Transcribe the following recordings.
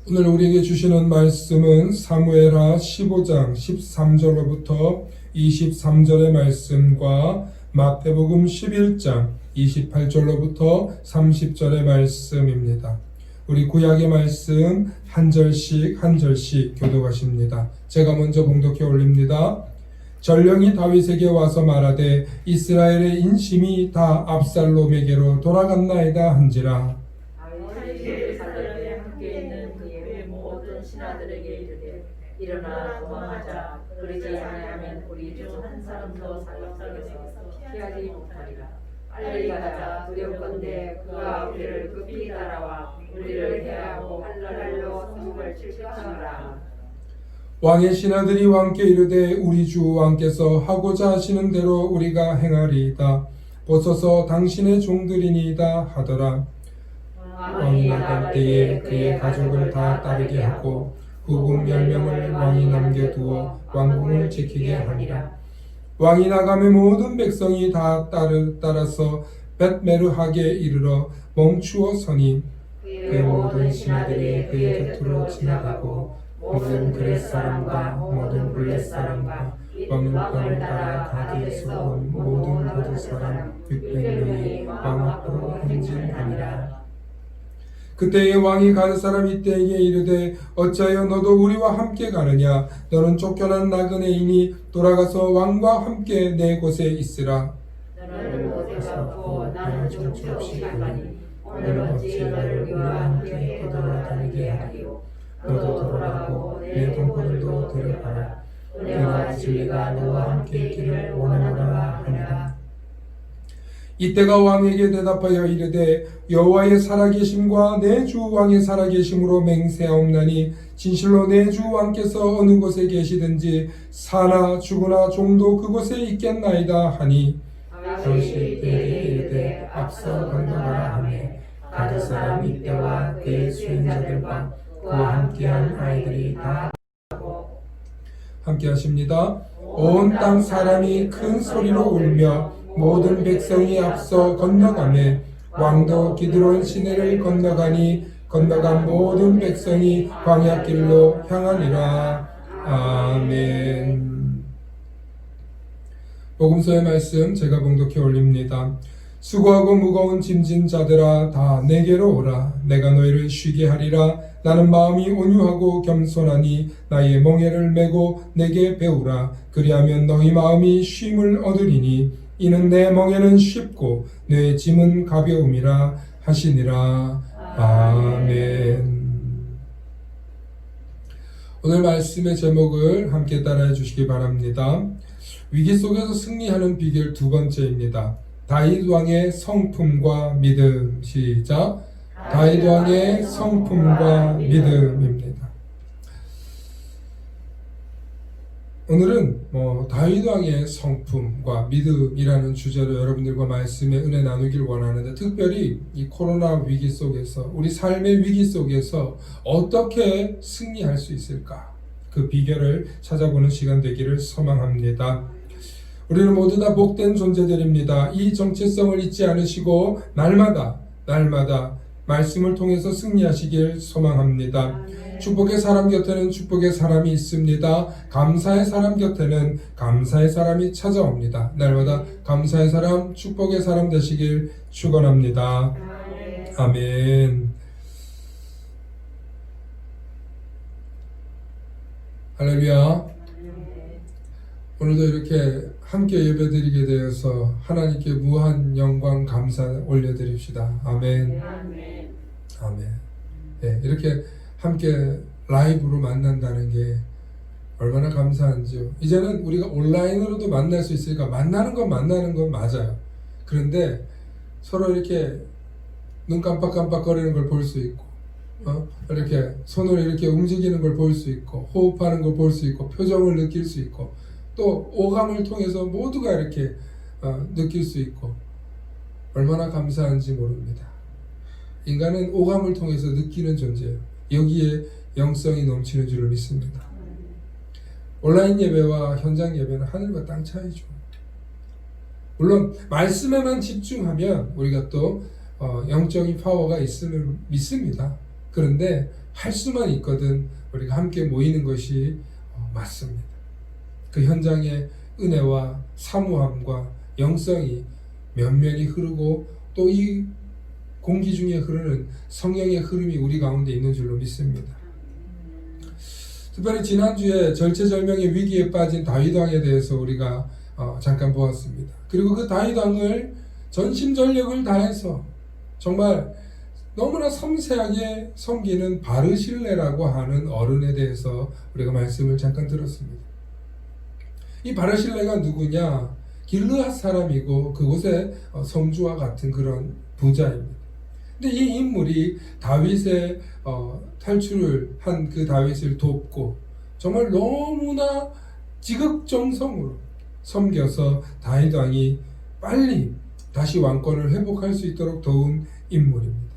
오늘 우리에게 주시는 말씀은 사무엘하 15장 13절로부터 23절의 말씀과 마태복음 11장 28절로부터 30절의 말씀입니다. 우리 구약의 말씀 한 절씩 교독하십니다. 제가 먼저 봉독해 올립니다. 전령이 다윗에게 와서 말하되 이스라엘의 인심이 다 압살롬에게로 돌아갔나이다 한지라. 신하들에게 이르되 일어나 도망하자. 그러지 아니하면 우리 중 한 사람도 사격에서 피하지 못하리라. 빨리 가자. 두렵건대 그가 우리를 급히 따라와 우리를 해하고 할랄로 성을 칠칠하노라. 왕의 신하들이 왕께 이르되 우리 주 왕께서 하고자 하시는 대로 우리가 행하리이다. 보소서 당신의 종들이니이다 하더라. 왕이 나갈 때에 그의 가족을 다 따르게 하고 후궁 10명을 왕이 남겨두어 왕궁을 지키게 하니라. 왕이 나가매 모든 백성이 다 따라서 벳메르하게 이르러 멈추어 서니 그의 모든 신하들이 그의 곁으로 지나가고 모든 그렛 사람과 모든 블렛 사람과 왕눈방을 따라 가드에서 온 모든 고드 사람 600명이 왕 앞으로 행진하니라. 그때에 왕이 가드 사람 이때에게 이르되 어찌하여 너도 우리와 함께 가느냐? 너는 쫓겨난 나그네이니 돌아가서 왕과 함께 내 곳에 있으라. 너는 곳에 가고 나는 정처 없이 가니 오늘 어찌 너를 우리와 함께 떠돌아다니게 하리요. 너도 돌아가고 내 동포들도 데려가라. 은혜와 진리가 너와 함께 있기를 원하노라 하니라. 이때가 왕에게 대답하여 이르되 여호와의 살아계심과 내 주 왕의 살아계심으로 맹세하옵나니 진실로 내 주 왕께서 어느 곳에 계시든지 사나 죽으나 종도 그곳에 있겠나이다 하니 다윗이 이때에게 이르되 앞서 건너가라 하매 가드 사람 이때와 그의 수행자들과 그와 함께한 아이들이 다 함께 하십니다. 온 땅 사람이 큰 소리로 울며 모든 백성이 앞서 건너가매 왕도 기드론 시내를 건너가니 건너간 모든 백성이 광야길로 향하니라. 아멘. 복음서의 말씀 제가 봉독해 올립니다. 수고하고 무거운 짐진 자들아 다 내게로 오라. 내가 너희를 쉬게 하리라. 나는 마음이 온유하고 겸손하니 나의 멍에를 메고 내게 배우라. 그리하면 너희 마음이 쉼을 얻으리니 이는 내 멍에는 쉽고 내 짐은 가벼움이라 하시니라. 아멘. 오늘 말씀의 제목을 함께 따라해 주시기 바랍니다. 위기 속에서 승리하는 비결 두 번째입니다. 다윗 왕의 성품과 믿음. 시작. 다윗 왕의 성품과 믿음입니다. 오늘은 다윗 왕의 성품과 믿음이라는 주제로 여러분들과 말씀의 은혜 나누길 원하는데, 특별히 이 코로나 위기 속에서, 우리 삶의 위기 속에서 어떻게 승리할 수 있을까, 그 비결을 찾아보는 시간 되기를 소망합니다. 우리는 모두 다 복된 존재들입니다. 이 정체성을 잊지 않으시고 날마다 말씀을 통해서 승리하시길 소망합니다. 축복의 사람 곁에는 축복의 사람이 있습니다. 감사의 사람 곁에는 감사의 사람이 찾아옵니다. 날마다 감사의 사람, 축복의 사람 되시길 축원합니다. 아멘. 할렐루야. 오늘도 이렇게 함께 예배드리게 되어서 하나님께 무한 영광 감사 올려드립시다. 아멘. 아멘. 네, 이렇게 함께 라이브로 만난다는 게 얼마나 감사한지요. 이제는 우리가 온라인으로도 만날 수 있으니까 만나는 건 맞아요. 그런데 서로 이렇게 눈 깜빡깜빡거리는 걸 볼 수 있고, 이렇게 손을 이렇게 움직이는 걸 볼 수 있고, 호흡하는 걸 볼 수 있고, 표정을 느낄 수 있고, 또 오감을 통해서 모두가 이렇게 느낄 수 있고, 얼마나 감사한지 모릅니다. 인간은 오감을 통해서 느끼는 존재예요. 여기에 영성이 넘치는 줄을 믿습니다. 온라인 예배와 현장 예배는 하늘과 땅 차이죠. 물론 말씀에만 집중하면 우리가 또 영적인 파워가 있음을 믿습니다. 그런데 할 수만 있거든 우리가 함께 모이는 것이 맞습니다. 그 현장의 은혜와 사모함과 영성이 면면이 흐르고, 또 이 공기 중에 흐르는 성령의 흐름이 우리 가운데 있는 줄로 믿습니다. 특별히 지난주에 절체절명의 위기에 빠진 다윗 왕에 대해서 우리가 잠깐 보았습니다. 그리고 그 다윗 왕을 전심전력을 다해서 정말 너무나 섬세하게 섬기는 바르실레라고 하는 어른에 대해서 우리가 말씀을 잠깐 들었습니다. 이 바르실레가 누구냐? 길르앗 사람이고 그곳의 성주와 같은 그런 부자입니다. 근데 이 인물이 다윗의 탈출을 한 그 다윗을 돕고 정말 너무나 지극정성으로 섬겨서 다윗 왕이 빨리 다시 왕권을 회복할 수 있도록 도운 인물입니다.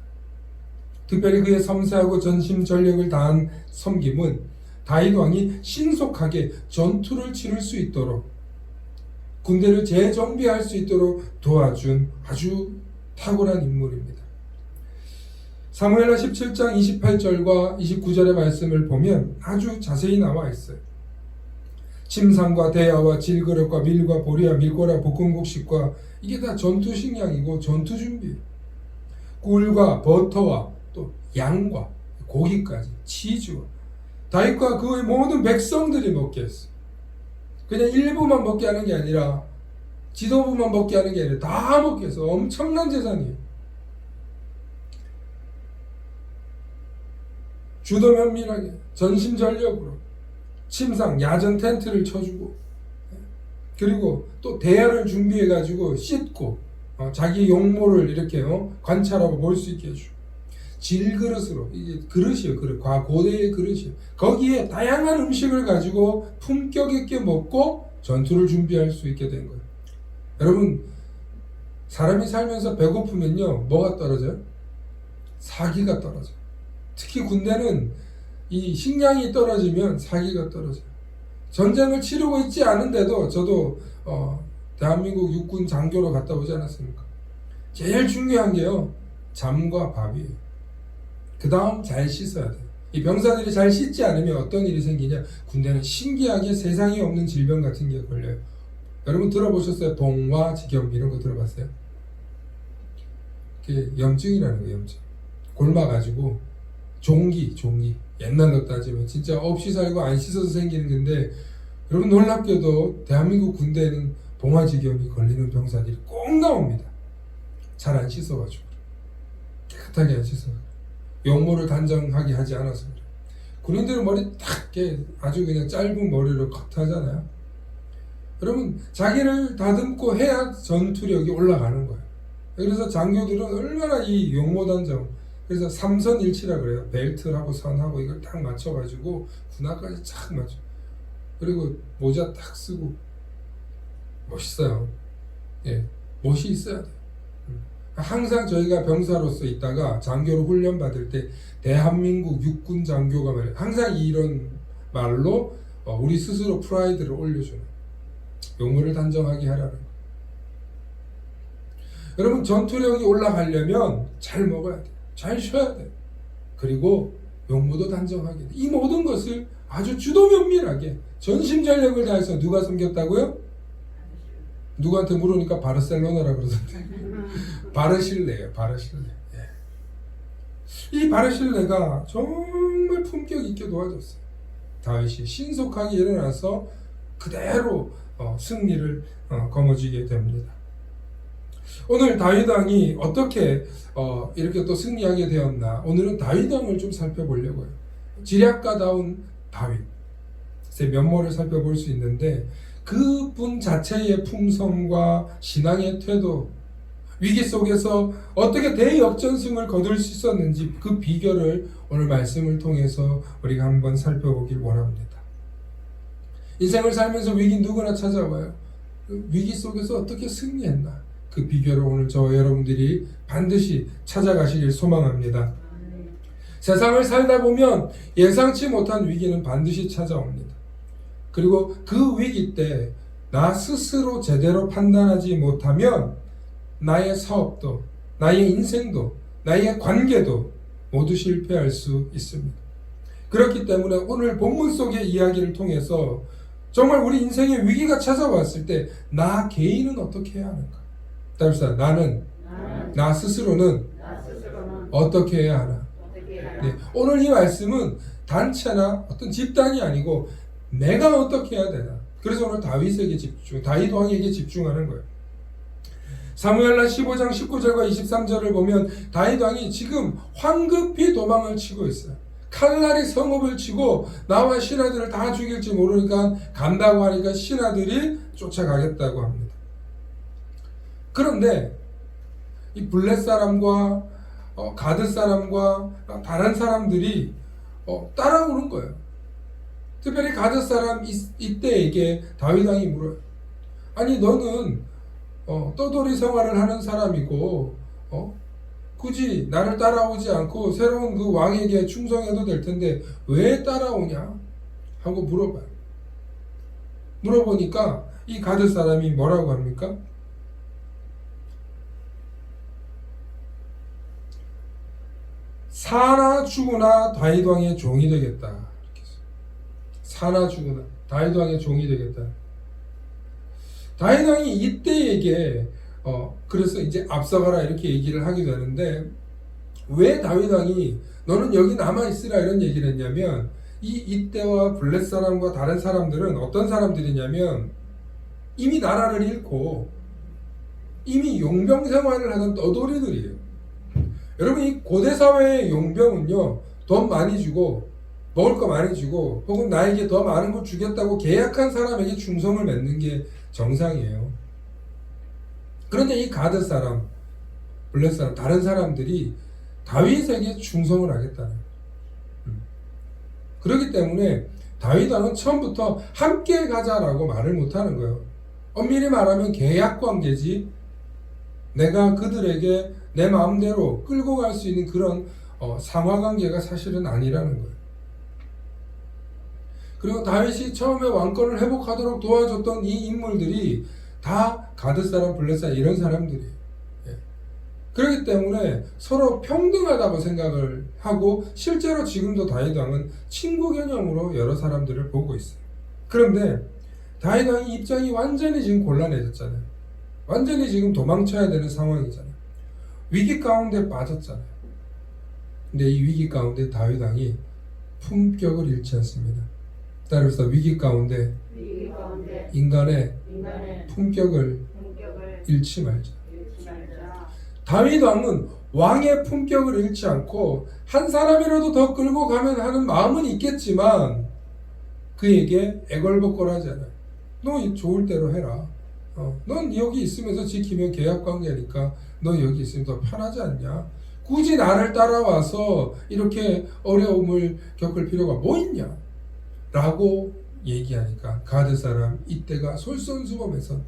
특별히 그의 섬세하고 전심전력을 다한 섬김은 다윗 왕이 신속하게 전투를 치를 수 있도록, 군대를 재정비할 수 있도록 도와준 아주 탁월한 인물입니다. 사무엘하 17장 28절과 29절의 말씀을 보면 아주 자세히 나와 있어요. 침상과 대야와 질그릇과 밀과 보리와 밀고라 볶음국식과 이게 다 전투 식량이고 전투 준비. 꿀과 버터와 또 양과 고기까지, 치즈와 다윗과 그의 모든 백성들이 먹게 했어요. 그냥 일부만 먹게 하는 게 아니라, 지도부만 먹게 하는 게 아니라 다 먹게 해서 엄청난 재산이에요. 주도면밀하게 전심전력으로 침상, 야전 텐트를 쳐주고, 그리고 또 대야를 준비해 가지고 씻고 자기 용모를 이렇게 관찰하고 볼 수 있게 해주고, 질그릇으로, 이게 그릇이에요. 그릇, 고대의 그릇이에요. 거기에 다양한 음식을 가지고 품격 있게 먹고 전투를 준비할 수 있게 된 거예요. 여러분, 사람이 살면서 배고프면요 뭐가 떨어져요? 사기가 떨어져요. 특히 군대는 이 식량이 떨어지면 사기가 떨어져요. 전쟁을 치르고 있지 않은데도, 저도 대한민국 육군 장교로 갔다 오지 않았습니까? 제일 중요한 게요, 잠과 밥이에요. 그 다음 잘 씻어야 돼요. 이 병사들이 잘 씻지 않으면 어떤 일이 생기냐? 군대는 신기하게 세상에 없는 질병 같은 게 걸려요. 여러분 들어보셨어요? 동화지경 이런 거 들어봤어요? 그게 염증이라는 거예요. 염증. 곪아가지고 종기 옛날로 따지면 진짜 없이 살고 안 씻어서 생기는 건데, 여러분 놀랍게도 대한민국 군대에는 동화지경이 걸리는 병사들이 꼭 나옵니다. 잘 안 씻어가지고, 깨끗하게 안 씻어가지고, 용모를 단정하게 하지 않아서 그래요. 군인들은 머리 딱 아주 그냥 짧은 머리로 컷하잖아요. 여러분, 자기를 다듬고 해야 전투력이 올라가는 거예요. 그래서 장교들은 얼마나 이 용모 단정, 그래서 삼선일치라 그래요. 벨트하고 선하고 이걸 딱 맞춰가지고 군화까지 착 맞춰. 그리고 모자 딱 쓰고 멋있어요. 예, 멋이 있어야 돼요. 항상 저희가 병사로서 있다가 장교로 훈련 받을 때 대한민국 육군 장교가 말이에요. 항상 이런 말로 우리 스스로 프라이드를 올려주는, 용어를 단정하게 하라는 거예요. 여러분, 전투력이 올라가려면 잘 먹어야 돼요. 잘 쉬어야 돼요. 그리고 용모도 단정하게 돼요. 이 모든 것을 아주 주도면밀하게 전심전력을 다해서 누가 섬겼다고요? 누구한테 물으니까 바르셀로나라 그러던데. 바르실레예요. 바르실레. 예. 이 바르실레가 정말 품격 있게 도와줬어요. 다윗이 신속하게 일어나서 그대로 승리를 거머쥐게 됩니다. 오늘 다윗 왕이 어떻게 이렇게 또 승리하게 되었나, 오늘은 다윗 왕을 좀 살펴보려고요. 지략가다운 다윗의 면모를 살펴볼 수 있는데, 그분 자체의 품성과 신앙의 태도, 위기 속에서 어떻게 대역전승을 거둘 수 있었는지 그 비결을 오늘 말씀을 통해서 우리가 한번 살펴보길 원합니다. 인생을 살면서 위기 누구나 찾아와요. 그 위기 속에서 어떻게 승리했나, 그 비결을 오늘 저와 여러분들이 반드시 찾아가시길 소망합니다. 세상을 살다 보면 예상치 못한 위기는 반드시 찾아옵니다. 그리고 그 위기 때 나 스스로 제대로 판단하지 못하면 나의 사업도, 나의 인생도, 나의 관계도 모두 실패할 수 있습니다. 그렇기 때문에 오늘 본문 속의 이야기를 통해서 정말 우리 인생에 위기가 찾아왔을 때 나 개인은 어떻게 해야 하는가? 따라서 나 스스로는 어떻게 해야 하나? 네, 오늘 이 말씀은 단체나 어떤 집단이 아니고 내가 어떻게 해야 되나? 그래서 오늘 다윗 왕에게 집중하는 거예요. 사무엘하 15장 19절과 23절을 보면 다윗 왕이 지금 황급히 도망을 치고 있어요. 칼날이 성읍을 치고 나와 신하들을 다 죽일지 모르니까 간다고 하니까 신하들이 쫓아가겠다고 합니다. 그런데 이 블렛 사람과 가드 사람과 다른 사람들이 따라오는 거예요. 특별히 가드 사람 이때에게 다윗 왕이 물어요. 아니, 너는 떠돌이 생활을 하는 사람이고 굳이 나를 따라오지 않고 새로운 그 왕에게 충성해도 될 텐데 왜 따라오냐 하고 물어봐요. 물어보니까 이 가드 사람이 뭐라고 합니까? 사나 죽으나 다윗 왕의 종이 되겠다. 이렇게 했어요. 사나 죽으나 다윗 왕의 종이 되겠다. 다윗 왕이 이때에게 그래서 이제 앞서가라 이렇게 얘기를 하게 되는데, 왜 다윗 왕이 너는 여기 남아 있으라 이런 얘기를 했냐면, 이때와 블렛 사람과 다른 사람들은 어떤 사람들이냐면 이미 나라를 잃고 이미 용병 생활을 하는 떠돌이들이에요. 여러분, 이 고대 사회의 용병은요, 돈 많이 주고 먹을 거 많이 주고 혹은 나에게 더 많은 걸 주겠다고 계약한 사람에게 충성을 맺는 게 정상이에요. 그런데 이 가드 사람, 블렛 사람, 다른 사람들이 다윗에게 충성을 하겠다는 거예요. 그렇기 때문에 다윗 왕은 처음부터 함께 가자라고 말을 못하는 거예요. 엄밀히 말하면 계약 관계지, 내가 그들에게 내 마음대로 끌고 갈 수 있는 그런 상하관계가 사실은 아니라는 거예요. 그리고 다윗이 처음에 왕권을 회복하도록 도와줬던 이 인물들이 다 가드 사람, 블렛 사람 이런 사람들이에요. 예. 그렇기 때문에 서로 평등하다고 생각을 하고 실제로 지금도 다윗 왕은 친구 개념으로 여러 사람들을 보고 있어요. 그런데 다윗 왕의 입장이 완전히 지금 곤란해졌잖아요. 완전히 지금 도망쳐야 되는 상황이잖아요. 위기 가운데 빠졌잖아요. 근데 이 위기 가운데 다윗 왕이 품격을 잃지 않습니다. 따라서 위기 가운데 인간의 품격을 잃지 말자. 다윗 왕은 왕의 품격을 잃지 않고 한 사람이라도 더 끌고 가면 하는 마음은 있겠지만 그에게 애걸복걸하잖아요. 너 좋을 대로 해라. 넌 여기 있으면서 지키면 계약관계니까 너 여기 있으면 더 편하지 않냐? 굳이 나를 따라와서 이렇게 어려움을 겪을 필요가 뭐 있냐? 라고 얘기하니까 가드 사람 이때가 솔선수범해서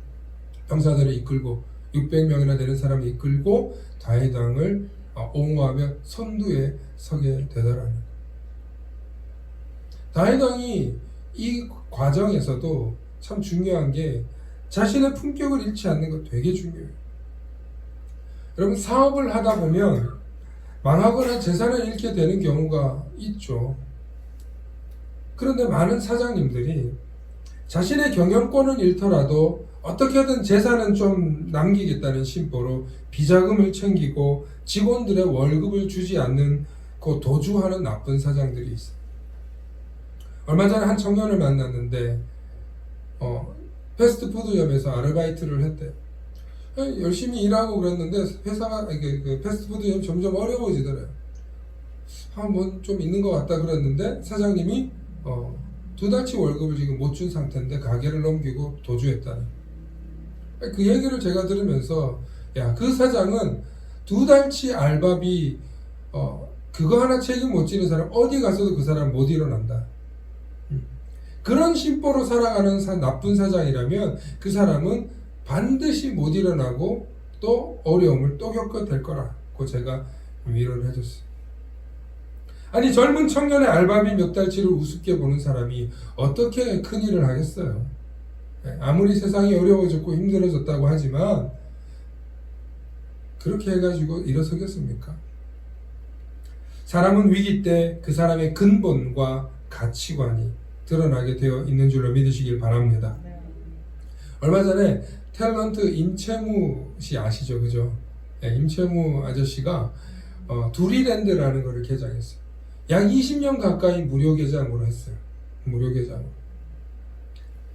병사들을 이끌고 600명이나 되는 사람을 이끌고 다윗 왕을 옹호하며 선두에 서게 되더라는 거예요. 다윗 왕이 이 과정에서도 참 중요한 게 자신의 품격을 잃지 않는 것 되게 중요해요. 여러분, 사업을 하다 보면 망하거나 재산을 잃게 되는 경우가 있죠. 그런데 많은 사장님들이 자신의 경영권은 잃더라도 어떻게든 재산은 좀 남기겠다는 심보로 비자금을 챙기고 직원들의 월급을 주지 않는 그 도주하는 나쁜 사장들이 있어요. 얼마 전에 한 청년을 만났는데 패스트푸드점에서 아르바이트를 했대요. 열심히 일하고 그랬는데 회사가 그 패스트푸드점이 점점 어려워지더래요. 뭐 좀 있는 것 같다 그랬는데 사장님이 2달치 월급을 지금 못 준 상태인데 가게를 넘기고 도주했다는. 그 얘기를 제가 들으면서 야, 그 사장은 2달치 알바비 그거 하나 책임 못 지는 사람 어디 가서도 그 사람 못 일어난다. 그런 심보로 살아가는 나쁜 사장이라면 그 사람은 반드시 못 일어나고 또 어려움을 또 겪게 될 거라고 제가 위로를 해줬어요. 아니, 젊은 청년의 알바비 몇 달치를 우습게 보는 사람이 어떻게 큰일을 하겠어요. 아무리 세상이 어려워졌고 힘들어졌다고 하지만 그렇게 해가지고 일어서겠습니까? 사람은 위기 때 그 사람의 근본과 가치관이 드러나게 되어 있는 줄로 믿으시길 바랍니다. 얼마 전에 탤런트 임채무 씨 아시죠? 그죠? 임채무 아저씨가 두리랜드라는 것을 개장했어요. 약 20년 가까이 무료 개장으로 했어요. 무료 개장으로.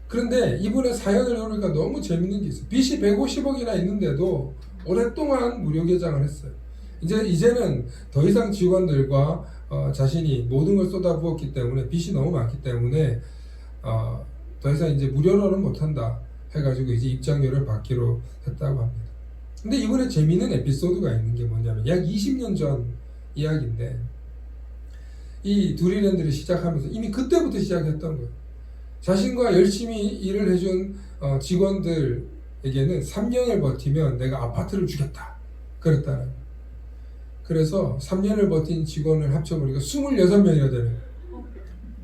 그런데 이분의 사연을 보니까 너무 재밌는 게 있어요. 빚이 150억이나 있는데도 오랫동안 무료 개장을 했어요. 이제는 더 이상 직원들과 자신이 모든 걸 쏟아부었기 때문에 빚이 너무 많기 때문에 더 이상 이제 무료로는 못한다 해가지고 이제 입장료를 받기로 했다고 합니다. 근데 이번에 재미있는 에피소드가 있는 게 뭐냐면 약 20년 전 이야기인데 이 두리랜드를 시작하면서 이미 그때부터 시작했던 거예요. 자신과 열심히 일을 해준 직원들에게는 3년을 버티면 내가 아파트를 주겠다 그랬다는 거예요. 그래서 3년을 버틴 직원을 합쳐보니까 26명이나 되는 거예요.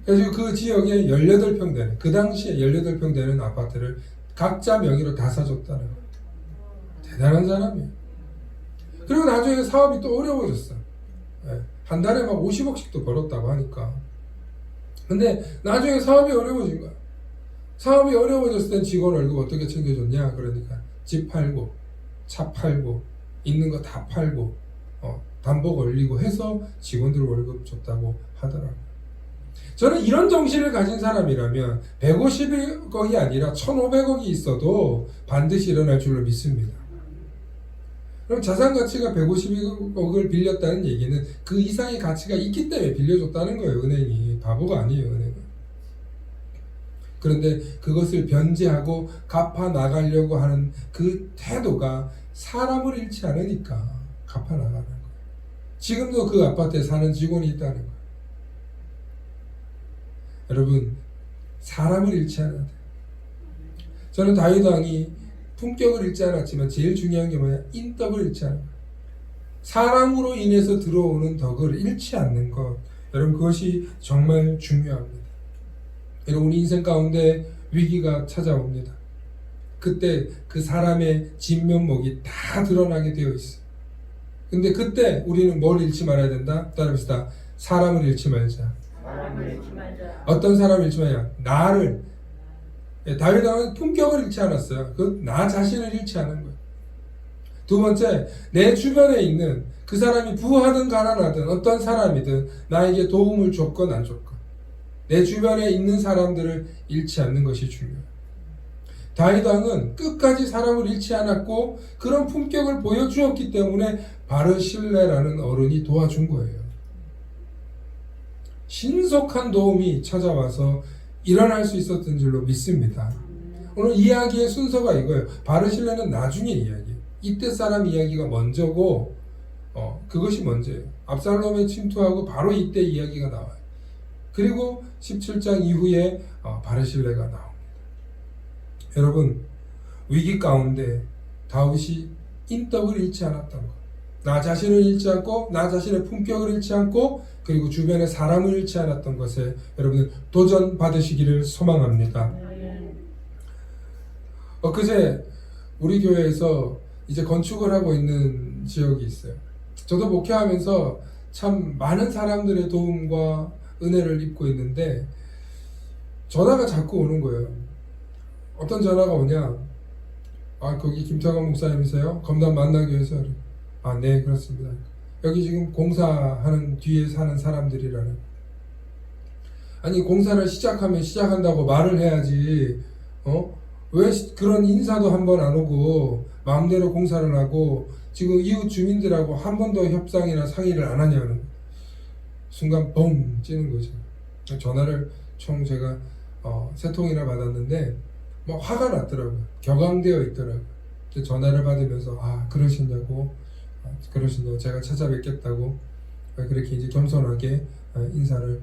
그래서 그 지역에 18평 되는, 그 당시에 18평 되는 아파트를 각자 명의로 다 사줬다는 거예요. 대단한 사람이에요. 그리고 나중에 사업이 또 어려워졌어. 한 달에 막 50억씩도 벌었다고 하니까. 근데 나중에 사업이 어려워진 거야. 사업이 어려워졌을 땐 직원 월급 어떻게 챙겨줬냐? 그러니까 집 팔고, 차 팔고, 있는 거 다 팔고, 담보 걸리고 해서 직원들 월급 줬다고 하더라고요. 저는 이런 정신을 가진 사람이라면 150억이 아니라 1,500억이 있어도 반드시 일어날 줄로 믿습니다. 그럼 자산 가치가 150억을 빌렸다는 얘기는 그 이상의 가치가 있기 때문에 빌려줬다는 거예요. 은행이 바보가 아니에요. 은행은. 그런데 그것을 변제하고 갚아 나가려고 하는 그 태도가 사람을 잃지 않으니까 갚아 나가는 거예요. 지금도 그 아파트에 사는 직원이 있다는 거예요. 여러분, 사람을 잃지 않아야 돼요. 저는 다윗 왕이 품격을 잃지 않았지만 제일 중요한 게 뭐냐? 인덕을 잃지 않는 거예요. 사람으로 인해서 들어오는 덕을 잃지 않는 것. 여러분, 그것이 정말 중요합니다. 여러분, 우리 인생 가운데 위기가 찾아옵니다. 그때 그 사람의 진면목이 다 드러나게 되어 있어요. 근데 그때 우리는 뭘 잃지 말아야 된다? 따라합시다. 사람을 잃지 말자. 사람을 잃지 말자. 어떤 사람을 잃지 말자? 나를. 다윗 왕은 품격을 잃지 않았어요. 그 나 자신을 잃지 않은 거예요. 두 번째, 내 주변에 있는 그 사람이 부하든 가난하든 어떤 사람이든 나에게 도움을 줬건 안 줬건 내 주변에 있는 사람들을 잃지 않는 것이 중요해요. 다윗 왕은 끝까지 사람을 잃지 않았고 그런 품격을 보여주었기 때문에 바르실레라는 어른이 도와준 거예요. 신속한 도움이 찾아와서 일어날 수 있었던 줄로 믿습니다. 오늘 이야기의 순서가 이거예요. 바르실레는 나중에 이야기예요. 이때 사람 이야기가 먼저고 그것이 먼저예요. 압살롬에 침투하고 바로 이때 이야기가 나와요. 그리고 17장 이후에 바르실레가 나옵니다. 여러분, 위기 가운데 다윗이 인덕을 잃지 않았던 것, 나 자신을 잃지 않고 나 자신의 품격을 잃지 않고 그리고 주변의 사람을 잃지 않았던 것에 여러분은 도전 받으시기를 소망합니다. 그제 우리 교회에서 이제 건축을 하고 있는 지역이 있어요. 저도 목회하면서 참 많은 사람들의 도움과 은혜를 입고 있는데 전화가 자꾸 오는 거예요. 어떤 전화가 오냐? 거기 김태관 목사님이세요? 검단 만나교회에서. 네, 그렇습니다. 여기 지금 공사하는 뒤에 사는 사람들이라는. 아니, 공사를 시작한다고 말을 해야지. 왜 그런 인사도 한 번 안 오고 마음대로 공사를 하고 지금 이웃 주민들하고 한 번도 협상이나 상의를 안 하냐는 순간 뻥 찌는 거죠. 전화를 총 제가 3통이나 받았는데 뭐 화가 났더라고요. 격앙되어 있더라고요. 전화를 받으면서 그러시냐고 제가 찾아뵙겠다고 그렇게 이제 겸손하게 인사를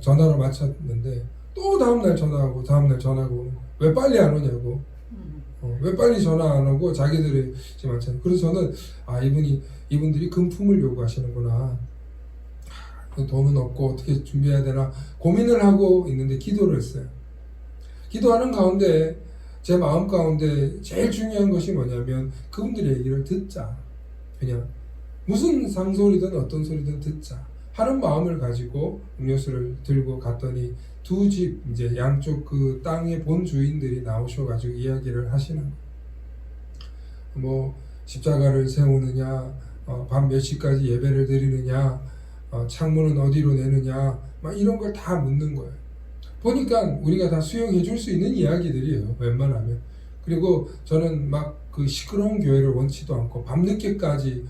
전화로 마쳤는데 또 다음날 전화하고 다음날 전화하고 왜 빨리 안 오냐고 왜 빨리 전화 안 오고 자기들이 지금 많잖아요. 그래서 저는 이분들이 금품을 요구하시는구나. 돈은 없고 어떻게 준비해야 되나 고민을 하고 있는데 기도를 했어요. 기도하는 가운데 제 마음 가운데 제일 중요한 것이 뭐냐면 그분들의 얘기를 듣자. 그냥 무슨 상소리든 어떤 소리든 듣자 하는 마음을 가지고 음료수를 들고 갔더니 두 집 이제 양쪽 그 땅의 본 주인들이 나오셔가지고 이야기를 하시는 뭐 십자가를 세우느냐, 밤 몇 시까지 예배를 드리느냐, 창문은 어디로 내느냐, 막 이런 걸 다 묻는 거예요. 보니까 우리가 다 수용해 줄 수 있는 이야기들이에요. 웬만하면. 그리고 저는 막 그 시끄러운 교회를 원치도 않고 밤늦게까지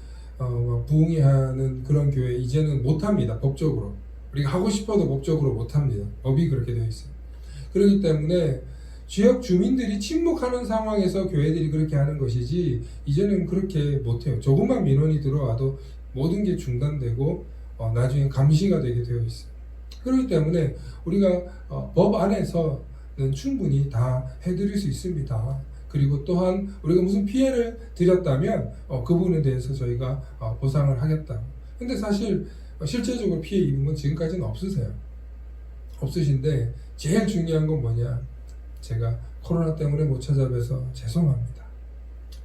부흥회하는 그런 교회 이제는 못합니다. 법적으로. 우리가 하고 싶어도 법적으로 못합니다. 법이 그렇게 되어 있어요. 그렇기 때문에 지역 주민들이 침묵하는 상황에서 교회들이 그렇게 하는 것이지 이제는 그렇게 못해요. 조금만 민원이 들어와도 모든 게 중단되고 나중에 감시가 되게 되어 있어요. 그렇기 때문에 우리가 법 안에서는 충분히 다 해드릴 수 있습니다. 그리고 또한 우리가 무슨 피해를 드렸다면 그 부분에 대해서 저희가 보상을 하겠다. 근데 사실 실제적으로 피해 입은 건 지금까지는 없으신데 제일 중요한 건 뭐냐? 제가 코로나 때문에 못 찾아뵈서 죄송합니다.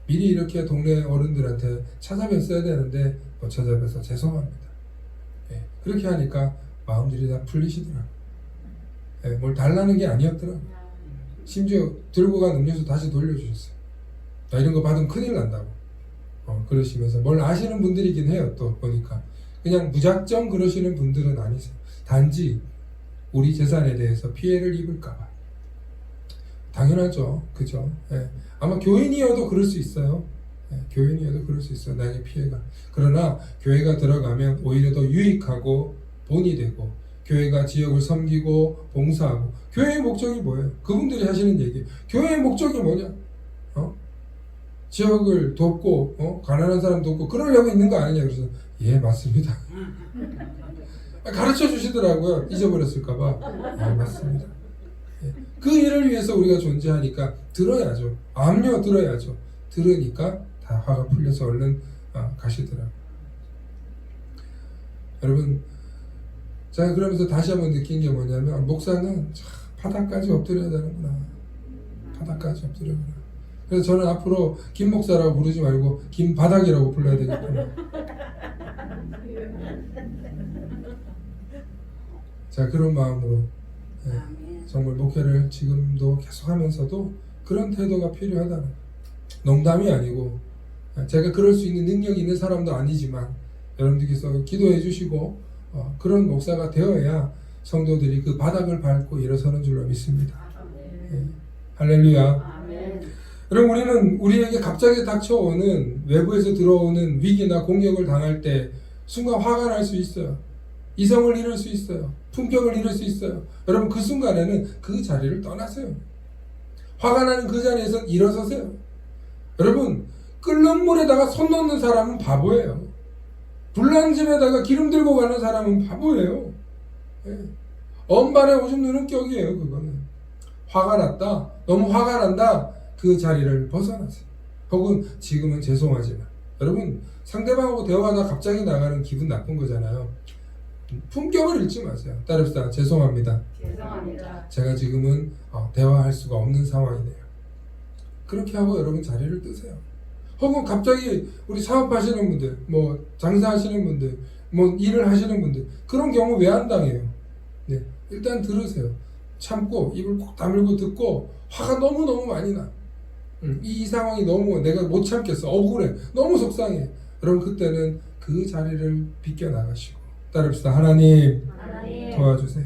미리 이렇게 동네 어른들한테 찾아뵀어야 되는데 못 찾아뵈서 죄송합니다. 그렇게 하니까 마음들이 다 풀리시더라고요. 뭘 달라는 게 아니었더라고요. 심지어 들고 간 음료수 다시 돌려주셨어요. 나 이런 거 받으면 큰일 난다고. 그러시면서 뭘 아시는 분들이긴 해요. 또 보니까 그냥 무작정 그러시는 분들은 아니세요. 단지 우리 재산에 대해서 피해를 입을까봐. 당연하죠. 그죠? 아마 교인이어도 그럴 수 있어요. 교인이어도 그럴 수 있어요. 나에게 피해가. 그러나 교회가 들어가면 오히려 더 유익하고 본이 되고 교회가 지역을 섬기고 봉사하고 교회의 목적이 뭐예요? 그분들이 하시는 얘기. 교회의 목적이 뭐냐? 지역을 돕고 가난한 사람 돕고 그러려고 있는 거 아니냐? 그래서 예 맞습니다. 가르쳐 주시더라고요. 잊어버렸을까봐. 맞습니다. 그 일을 위해서 우리가 존재하니까 들어야죠. 압류 들어야죠. 들으니까 다 화가 풀려서 얼른 가시더라고요. 여러분, 제가 그러면서 다시 한번 느낀 게 뭐냐면 목사는 바닥까지 엎드려야 되는구나. 바닥까지 엎드려야. 그래서 저는 앞으로 김 목사라고 부르지 말고 김 바닥이라고 불러야 되겠구나. 자, 그런 마음으로 정말 목회를 지금도 계속하면서도 그런 태도가 필요하다는, 농담이 아니고 제가 그럴 수 있는 능력이 있는 사람도 아니지만 여러분들께서 기도해 주시고 그런 목사가 되어야 성도들이 그 바닥을 밟고 일어서는 줄로 믿습니다. 할렐루야. 여러분, 우리는 우리에게 갑자기 닥쳐오는 외부에서 들어오는 위기나 공격을 당할 때 순간 화가 날 수 있어요. 이성을 잃을 수 있어요. 품격을 잃을 수 있어요. 여러분, 그 순간에는 그 자리를 떠나세요. 화가 나는 그 자리에서 일어서세요. 여러분, 끓는 물에다가 손 넣는 사람은 바보예요. 불난 집에다가 기름 들고 가는 사람은 바보예요. 엄반에 오줌 누는 격이에요. 그거는 화가 났다, 너무 화가 난다, 그 자리를 벗어나세요. 혹은 지금은 죄송하지만, 여러분 상대방하고 대화하다 갑자기 나가는 기분 나쁜 거잖아요. 품격을 잃지 마세요. 따릅시다. 죄송합니다. 죄송합니다. 제가 지금은 대화할 수가 없는 상황이네요. 그렇게 하고 여러분 자리를 뜨세요. 혹은 갑자기 우리 사업하시는 분들, 뭐 장사하시는 분들, 뭐 일을 하시는 분들, 그런 경우 왜 안 당해요? 네, 일단 들으세요. 참고 입을 꼭 다물고 듣고, 화가 너무너무 많이 나. 이 상황이 너무 내가 못 참겠어. 억울해. 너무 속상해. 그럼 그때는 그 자리를 비껴나가시고 따릅시다. 하나님 도와주세요.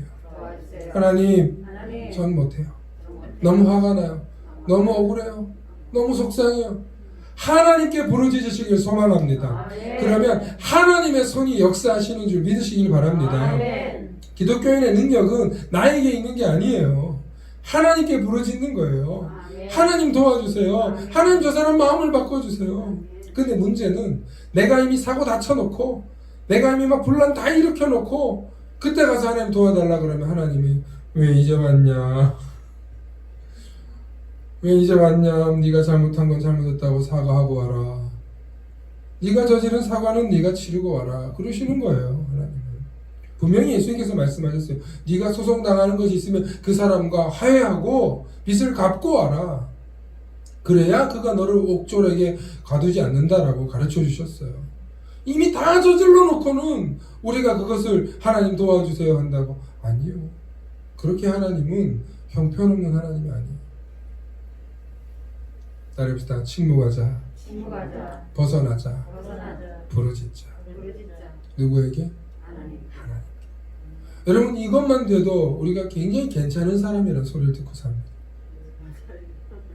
하나님 전 못해요. 너무 화가 나요. 너무 억울해요. 너무 속상해요. 하나님께 부르짖으시길 소망합니다. 그러면 하나님의 손이 역사하시는 줄 믿으시길 바랍니다. 기독교인의 능력은 나에게 있는 게 아니에요. 하나님께 부르짖는 거예요. 하나님 도와주세요. 하나님 저 사람 마음을 바꿔주세요. 근데 문제는 내가 이미 사고 다 쳐놓고, 내가 이미 막 분란 다 일으켜놓고, 그때 가서 하나님 도와달라 그러면 하나님이 왜 이제 왔냐? 왜 이제 왔냐? 네가 잘못한 건 잘못했다고 사과하고 와라. 네가 저지른 사과는 네가 치르고 와라. 그러시는 거예요. 하나님은. 분명히 예수님께서 말씀하셨어요. 네가 소송당하는 것이 있으면 그 사람과 화해하고 빚을 갚고 와라. 그래야 그가 너를 옥졸에게 가두지 않는다라고 가르쳐 주셨어요. 이미 다 저질러 놓고는 우리가 그것을 하나님 도와주세요 한다고? 아니요. 그렇게 하나님은 형편없는 하나님이 아니에요. 따릅시다. 침묵하자. 벗어나자. 부르짖자. 누구에게? 하나님께. 여러분 이것만 돼도 우리가 굉장히 괜찮은 사람이라는 소리를 듣고 삽니다.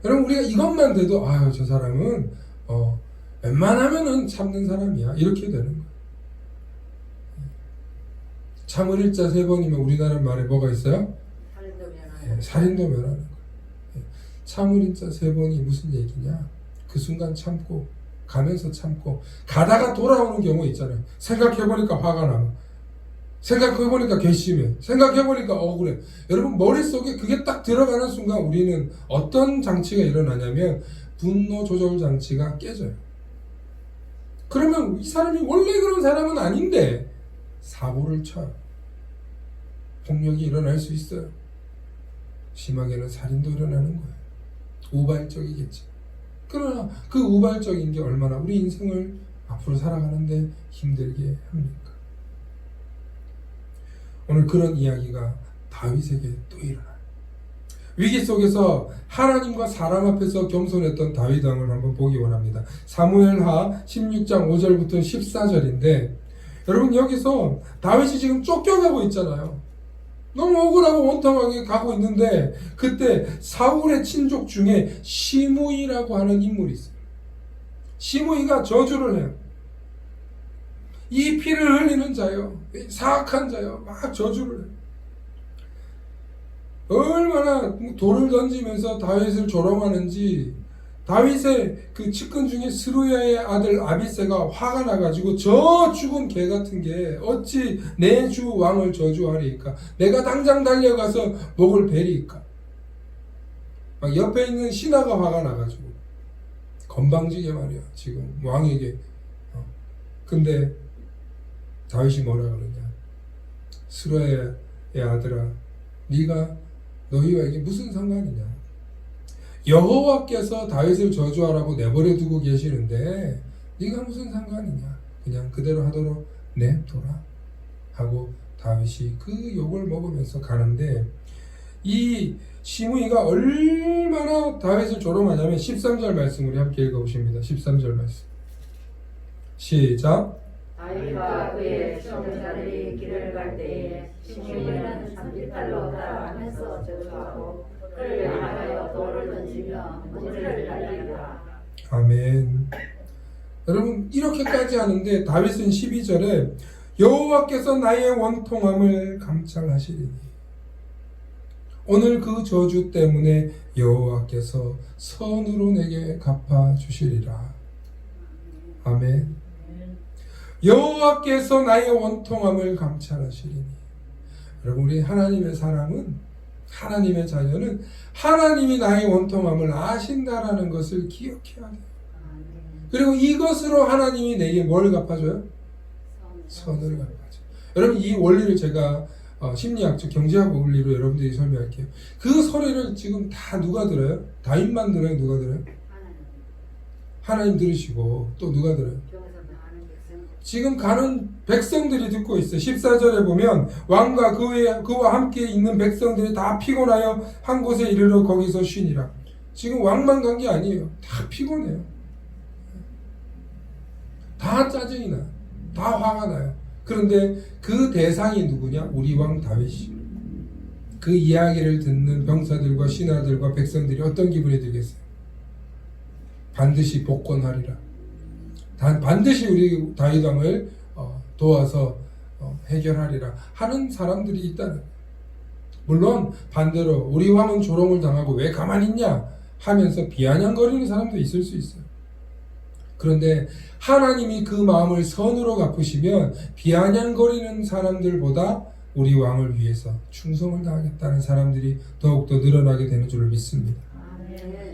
여러분 우리가 이것만 돼도 아유 저 사람은 웬만하면은 참는 사람이야 이렇게 되는 거예요. 참을 일자 3번이면 우리나라 말에 뭐가 있어요? 살인도 면하는 거예요. 참을 일자 3번이 무슨 얘기냐? 그 순간 참고 가면서 참고 가다가 돌아오는 경우 있잖아요. 생각해보니까 화가 나고 생각해보니까 괘씸해. 생각해보니까 억울해. 여러분 머릿속에 그게 딱 들어가는 순간 우리는 어떤 장치가 일어나냐면 분노 조절 장치가 깨져요. 그러면 이 사람이 원래 그런 사람은 아닌데 사고를 쳐요. 폭력이 일어날 수 있어요. 심하게는 살인도 일어나는 거예요. 우발적이겠죠. 그러나 그 우발적인 게 얼마나 우리 인생을 앞으로 살아가는데 힘들게 합니까? 오늘 그런 이야기가 다윗에게 또 일어나요. 위기 속에서 하나님과 사람 앞에서 겸손했던 다윗 왕을 한번 보기 원합니다. 사무엘하 16장 5절부터 14절인데 여러분 여기서 다윗이 지금 쫓겨가고 있잖아요. 너무 억울하고 원통하게 가고 있는데 그때 사울의 친족 중에 시므이라고 하는 인물이 있어요. 시므이가 저주를 해요. 이 피를 흘리는 자요, 사악한 자요, 막 저주를 해요. 얼마나 돌을 던지면서 다윗을 조롱하는지 다윗의 그 측근 중에 스루야의 아들 아비새가 화가 나가지고 저 죽은 개 같은 게 어찌 내 주 왕을 저주하리이까? 내가 당장 달려가서 목을 베리이까? 막 옆에 있는 신하가 화가 나가지고 건방지게 말이야 지금 왕에게. 근데 다윗이 뭐라 그러냐? 스루야의 아들아, 네가 너희와 이게 무슨 상관이냐? 여호와께서 다윗을 저주하라고 내버려 두고 계시는데 네가 무슨 상관이냐? 그냥 그대로 하도록 냅둬라 하고 다윗이 그 욕을 먹으면서 가는데 이 시므이가 얼마나 다윗을 조롱하냐면 13절 말씀 우리 함께 읽어보십니다. 13절 말씀 시작. 다윗과 그의 수종자들이 길을 갈 때에 시므이는 산깃발로 따라가면서 저주하고 그를 향하여 돌을 던지며 문지를 날리더라. 아멘. 여러분 이렇게까지 하는데 다윗은 12절에 여호와께서 나의 원통함을 감찰하시리니 오늘 그 저주 때문에 여호와께서 선으로 내게 갚아주시리라. 아멘. 여호와께서 나의 원통함을 감찰하시리니 여러분, 우리 하나님의 사람은, 하나님의 자녀는 하나님이 나의 원통함을 아신다라는 것을 기억해야 돼요. 그리고 이것으로 하나님이 내게 뭘 갚아줘요? 선을 갚아줘요. 여러분, 이 원리를 제가 심리학적 경제학 원리로 여러분들이 설명할게요. 그 소리를 지금 다 누가 들어요? 다윗만 들어요? 누가 들어요? 하나님 들으시고 또 누가 들어요? 지금 가는 백성들이 듣고 있어요. 14절에 보면 왕과 그와 함께 있는 백성들이 다 피곤하여 한 곳에 이르러 거기서 쉬니라. 지금 왕만 간 게 아니에요. 다 피곤해요. 다 짜증이 나요. 다 화가 나요. 그런데 그 대상이 누구냐? 우리 왕 다윗이. 그 이야기를 듣는 병사들과 신하들과 백성들이 어떤 기분이 들겠어요? 반드시 복권하리라. 반드시 우리 다윗 왕을 도와서 해결하리라 하는 사람들이 있다는 거예요. 물론 반대로 우리 왕은 조롱을 당하고 왜 가만히 있냐 하면서 비아냥거리는 사람도 있을 수 있어요. 그런데 하나님이 그 마음을 선으로 갚으시면 비아냥거리는 사람들보다 우리 왕을 위해서 충성을 다하겠다는 사람들이 더욱더 늘어나게 되는 줄을 믿습니다.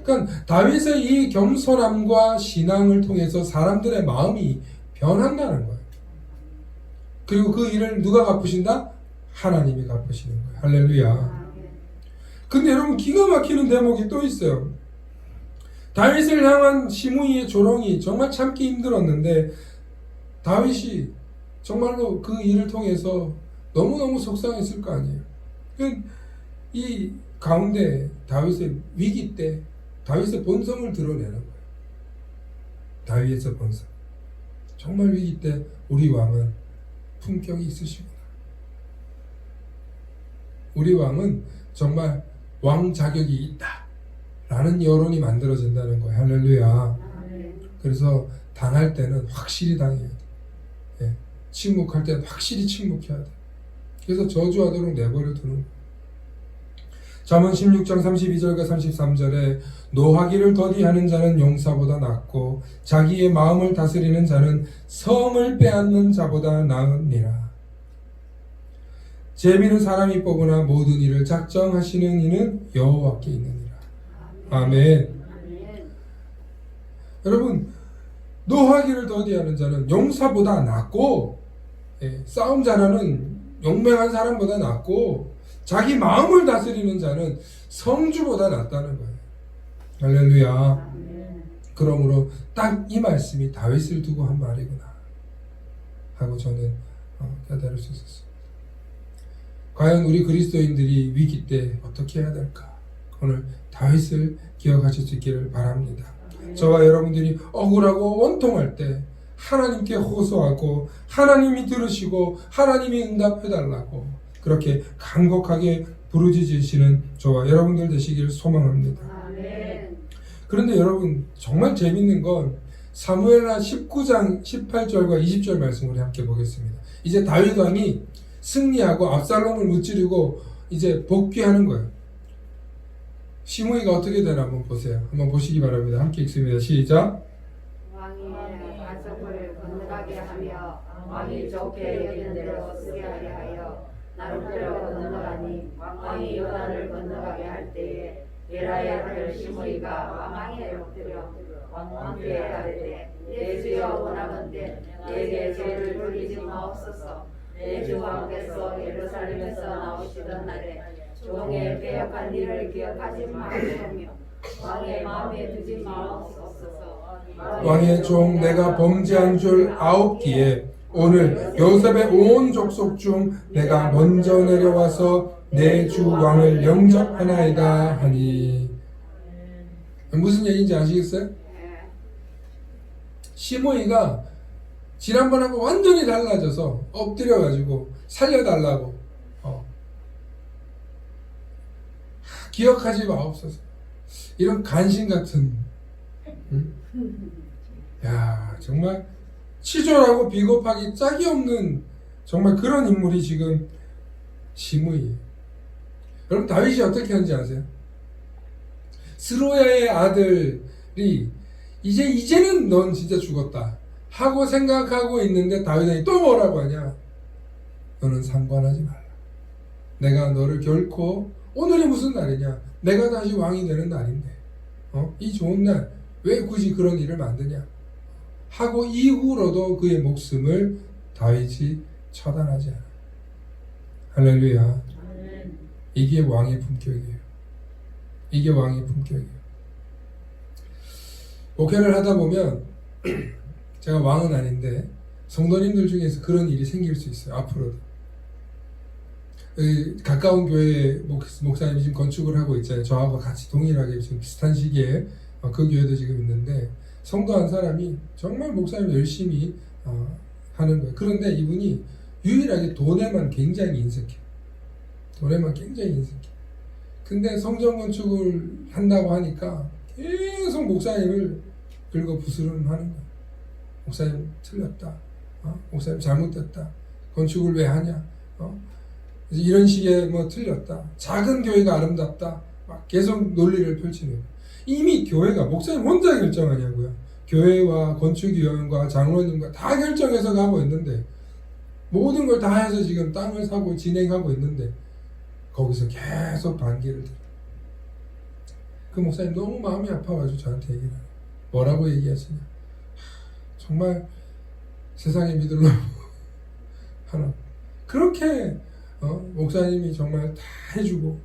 그러니까 다윗의 이 겸손함과 신앙을 통해서 사람들의 마음이 변한다는 거예요. 그리고 그 일을 누가 갚으신다? 하나님이 갚으시는 거예요. 할렐루야. 근데 여러분, 기가 막히는 대목이 또 있어요. 다윗을 향한 시므이의 조롱이 정말 참기 힘들었는데 다윗이 정말로 그 일을 통해서 너무너무 속상했을 거 아니에요. 이 가운데 다윗의 위기 때 다윗의 본성을 드러내는 거예요. 다윗의 본성. 정말 위기 때 우리 왕은 품격이 있으시구나. 우리 왕은 정말 왕 자격이 있다 라는 여론이 만들어진다는 거예요. 할렐루야. 그래서 당할 때는 확실히 당해야 돼. 예. 침묵할 때는 확실히 침묵해야 돼. 그래서 저주하도록 내버려 두는 거예요. 잠언 16장 32절과 33절에 노하기를 더디하는 자는 용사보다 낫고 자기의 마음을 다스리는 자는 성을 빼앗는 자보다 나으니라. 재미는 사람이 뽑으나 모든 일을 작정하시는 이는 여호와께 있느니라. 아멘. 여러분, 노하기를 더디하는 자는 용사보다 낫고 싸움 잘하는 용맹한 사람보다 낫고 자기 마음을 다스리는 자는 성주보다 낫다는 거예요. 할렐루야. 그러므로 딱 이 말씀이 다윗을 두고 한 말이구나 하고 저는 깨달을 수 있었어요. 과연 우리 그리스도인들이 위기 때 어떻게 해야 될까? 오늘 다윗을 기억하실 수 있기를 바랍니다. 저와 여러분들이 억울하고 원통할 때 하나님께 호소하고 하나님이 들으시고 하나님이 응답해달라고 그렇게 간곡하게 부르짖으시는 저와 여러분들 되시기를 소망합니다. 그런데 여러분, 정말 재밌는 건 사무엘하 19장 18절과 20절 말씀 우리 함께 보겠습니다. 이제 다윗 왕이 승리하고 압살롬을 무찌르고 이제 복귀하는 거예요. 시므이가 어떻게 되나 한번 보세요. 한번 보시기 바랍니다. 함께 읽습니다. 시작. 왕이 가석을 건너가게 하며 왕이 좋게 여기는 대로 쓰게 하게 하여 나름대로 건너가니 왕이 요단을 건너가게 할 때에 베라의 아들 시므이가 왕에게 엎드려 왕께 아뢰되 내 주여 원하건대 내게 죄를 돌리지 마옵소서. 내 주 왕께서 예루살렘에서 나오시던 날에 종의 배역한 일을 기억하지 마시며 왕의 마음에 두지 마옵소서. 왕의 종 내가 범죄한 줄 아옵기에 오늘 요셉의 온 족속 중 내가 먼저 내려와서 내 주 왕을 영접하나이다 하니. 무슨 얘기인지 아시겠어요? 시므이가 지난번하고 완전히 달라져서 엎드려가지고 살려달라고 기억하지 마옵소서. 이런 간신 같은 야, 정말 치졸하고 비겁하기 짝이 없는 정말 그런 인물이 지금 시므이. 여러분, 다윗이 어떻게 하는지 아세요? 스루야의 아들이 이제는 넌 진짜 죽었다 하고 생각하고 있는데 다윗이 또 뭐라고 하냐? 너는 상관하지 말라. 내가 너를 결코 오늘이 무슨 날이냐? 내가 다시 왕이 되는 날인데 이 좋은 날 왜 굳이 그런 일을 만드냐? 하고 이후로도 그의 목숨을 다윗이 처단하지 않아. 할렐루야. 이게 왕의 품격이에요. 이게 왕의 품격이에요. 목회를 하다 보면 제가 왕은 아닌데 성도님들 중에서 그런 일이 생길 수 있어요. 앞으로도. 가까운 교회에 목사님이 지금 건축을 하고 있잖아요. 저하고 같이 동일하게 지금 비슷한 시기에 그 교회도 지금 있는데 성도 한 사람이 정말 목사님 열심히 하는 거예요. 그런데 이분이 유일하게 돈에만 굉장히 인색해요. 돈에만 굉장히 인색해요. 근데 성전 건축을 한다고 하니까 계속 목사님을 긁어 부스럼하는 거예요. 목사님 틀렸다. 목사님 잘못됐다. 건축을 왜 하냐. 이런 식의 뭐 틀렸다. 작은 교회가 아름답다. 막 계속 논리를 펼치는 거예요. 이미 교회가 목사님 혼자 결정하냐고요. 교회와 건축위원과 장로님과 다 결정해서 가고 있는데 모든 걸 다 해서 지금 땅을 사고 진행하고 있는데 거기서 계속 반기를 들어요. 그 목사님 너무 마음이 아파가지고 저한테 얘기를 해요. 뭐라고 얘기하시냐. 정말 세상에 믿을로 하나. 그렇게 목사님이 정말 다 해주고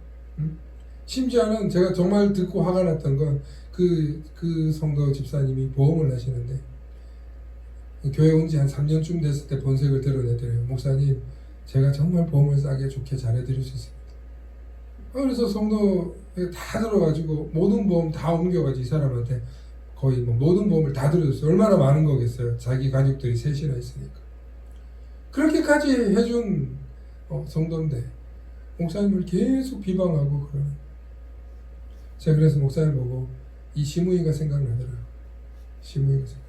심지어는 제가 정말 듣고 화가 났던 건 그 성도 집사님이 보험을 하시는데 교회 온 지 한 3년쯤 됐을 때 본색을 드러내더래요. 목사님 제가 정말 보험을 싸게 좋게 잘해드릴 수 있습니다. 그래서 성도 다 들어가지고 모든 보험 다 옮겨가지고 이 사람한테 거의 뭐 모든 보험을 다 들어줬어요. 얼마나 많은 거겠어요. 자기 가족들이 셋이나 있으니까. 그렇게까지 해준 성도인데 목사님을 계속 비방하고 그러는. 제가 그래서 목사님 보고 이 시므이가 생각나더라고요. 시므이가 생각나더라고요.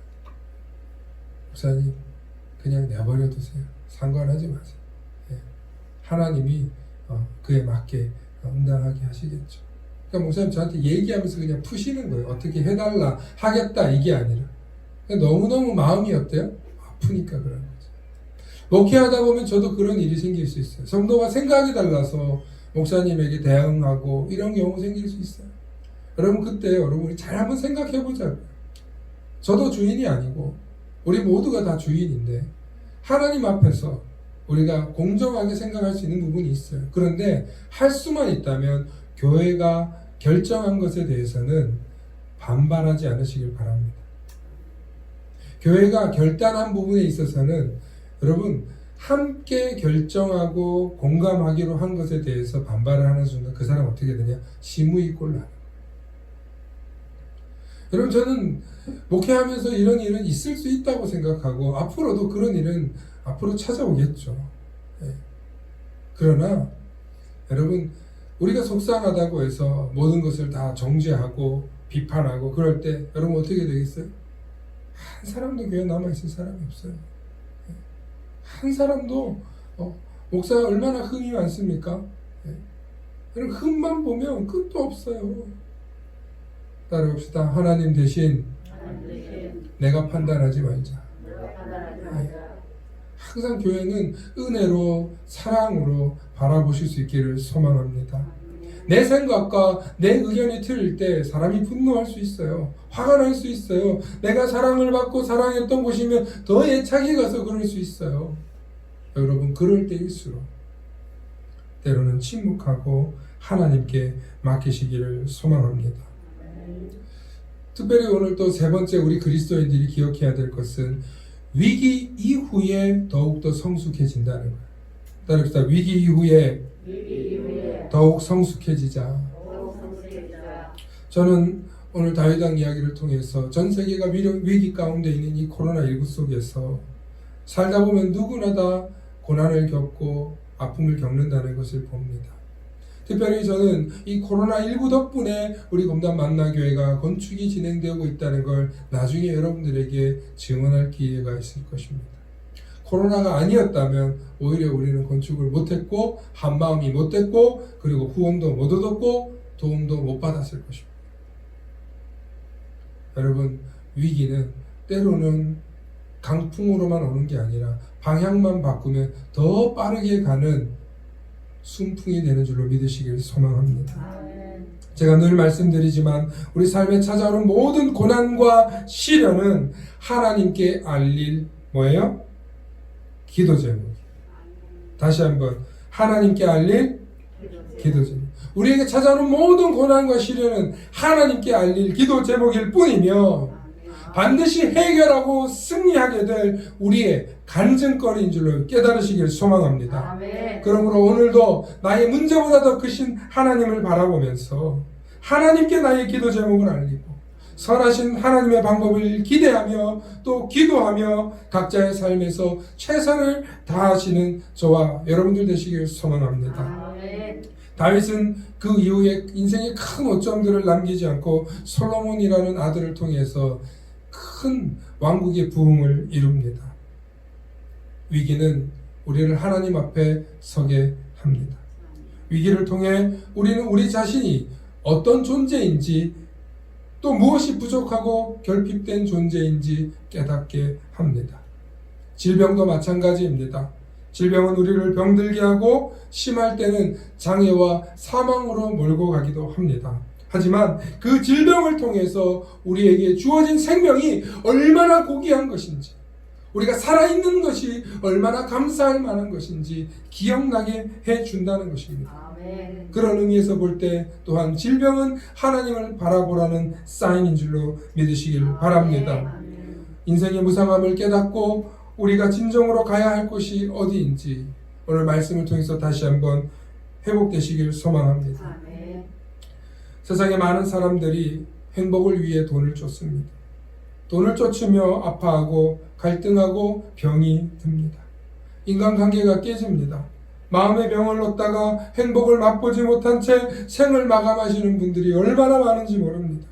목사님 그냥 내버려 두세요. 상관하지 마세요. 예. 하나님이 그에 맞게 응답하게 하시겠죠. 그러니까 목사님 저한테 얘기하면서 그냥 푸시는 거예요. 어떻게 해달라 하겠다 이게 아니라 너무너무 마음이 어때요? 아프니까 그런 거죠. 목회하다 보면 저도 그런 일이 생길 수 있어요. 성도가 생각이 달라서 목사님에게 대응하고 이런 경우 생길 수 있어요. 여러분 그때 여러분이 잘 한번 생각해 보자고요. 저도 주인이 아니고 우리 모두가 다 주인인데 하나님 앞에서 우리가 공정하게 생각할 수 있는 부분이 있어요. 그런데 할 수만 있다면 교회가 결정한 것에 대해서는 반발하지 않으시길 바랍니다. 교회가 결단한 부분에 있어서는 여러분 함께 결정하고 공감하기로 한 것에 대해서 반발을 하는 순간 그 사람 어떻게 되냐? 시무이꼴 나는 거예요. 여러분 저는 목회하면서 이런 일은 있을 수 있다고 생각하고 앞으로도 그런 일은 앞으로 찾아오겠죠. 예. 그러나 여러분 우리가 속상하다고 해서 모든 것을 다 정죄하고 비판하고 그럴 때 여러분 어떻게 되겠어요? 한 사람도 교회에 남아있을 사람이 없어요. 예. 한 사람도 목사가 얼마나 흠이 많습니까? 예. 여러분 흠만 보면 끝도 없어요. 따라봅시다. 하나님 대신 내가 판단하지 말자. 항상 교회는 은혜로 사랑으로 바라보실 수 있기를 소망합니다. 내 생각과 내 의견이 틀릴 때 사람이 분노할 수 있어요. 화가 날 수 있어요. 내가 사랑을 받고 사랑했던 곳이면 더 애착이 가서 그럴 수 있어요. 여러분 그럴 때일수록 때로는 침묵하고 하나님께 맡기시기를 소망합니다. 특별히 오늘 또 세 번째 우리 그리스도인들이 기억해야 될 것은 위기 이후에 더욱더 성숙해진다는 거예요. 따라합시다. 위기 이후에 더욱 성숙해지자. 저는 오늘 다윗왕 이야기를 통해서 전 세계가 위기 가운데 있는 이 코로나19 속에서 살다 보면 누구나 다 고난을 겪고 아픔을 겪는다는 것을 봅니다. 특별히 저는 이 코로나19 덕분에 우리 검단 만나교회가 건축이 진행되고 있다는 걸 나중에 여러분들에게 증언할 기회가 있을 것입니다. 코로나가 아니었다면 오히려 우리는 건축을 못했고 한마음이 못했고 그리고 후원도 못 얻었고 도움도 못 받았을 것입니다. 여러분 위기는 때로는 강풍으로만 오는 게 아니라 방향만 바꾸면 더 빠르게 가는 순풍이 되는 줄로 믿으시길 소망합니다. 아멘. 제가 늘 말씀드리지만 우리 삶에 찾아오는 모든 고난과 시련은 하나님께 알릴 뭐예요? 기도 제목. 다시 한번 하나님께 알릴 기도 제목. 우리에게 찾아오는 모든 고난과 시련은 하나님께 알릴 기도 제목일 뿐이며 반드시 해결하고 승리하게 될 우리의 간증거리인 줄로 깨달으시길 소망합니다. 아멘. 그러므로 오늘도 나의 문제보다 더 크신 하나님을 바라보면서 하나님께 나의 기도 제목을 알리고 선하신 하나님의 방법을 기대하며 또 기도하며 각자의 삶에서 최선을 다하시는 저와 여러분들 되시길 소망합니다. 아멘. 다윗은 그 이후에 인생의 큰 오점들을 남기지 않고 솔로몬이라는 아들을 통해서 큰 왕국의 부흥을 이룹니다. 위기는 우리를 하나님 앞에 서게 합니다. 위기를 통해 우리는 우리 자신이 어떤 존재인지 또 무엇이 부족하고 결핍된 존재인지 깨닫게 합니다. 질병도 마찬가지입니다. 질병은 우리를 병들게 하고 심할 때는 장애와 사망으로 몰고 가기도 합니다. 하지만 그 질병을 통해서 우리에게 주어진 생명이 얼마나 고귀한 것인지, 우리가 살아있는 것이 얼마나 감사할 만한 것인지 기억나게 해준다는 것입니다. 아멘. 그런 의미에서 볼 때 또한 질병은 하나님을 바라보라는 사인인 줄로 믿으시길 바랍니다. 아멘. 인생의 무상함을 깨닫고 우리가 진정으로 가야 할 곳이 어디인지 오늘 말씀을 통해서 다시 한번 회복되시길 소망합니다. 아멘. 세상에 많은 사람들이 행복을 위해 돈을 쫓습니다. 돈을 쫓으며 아파하고 갈등하고 병이 듭니다. 인간관계가 깨집니다. 마음의 병을 얻다가 행복을 맛보지 못한 채 생을 마감하시는 분들이 얼마나 많은지 모릅니다.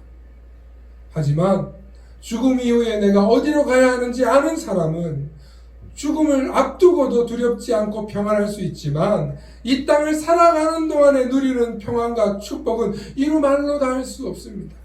하지만 죽음 이후에 내가 어디로 가야 하는지 아는 사람은 죽음을 앞두고도 두렵지 않고 평안할 수 있지만 이 땅을 살아가는 동안에 누리는 평안과 축복은 이루 말로 다 할 수 없습니다.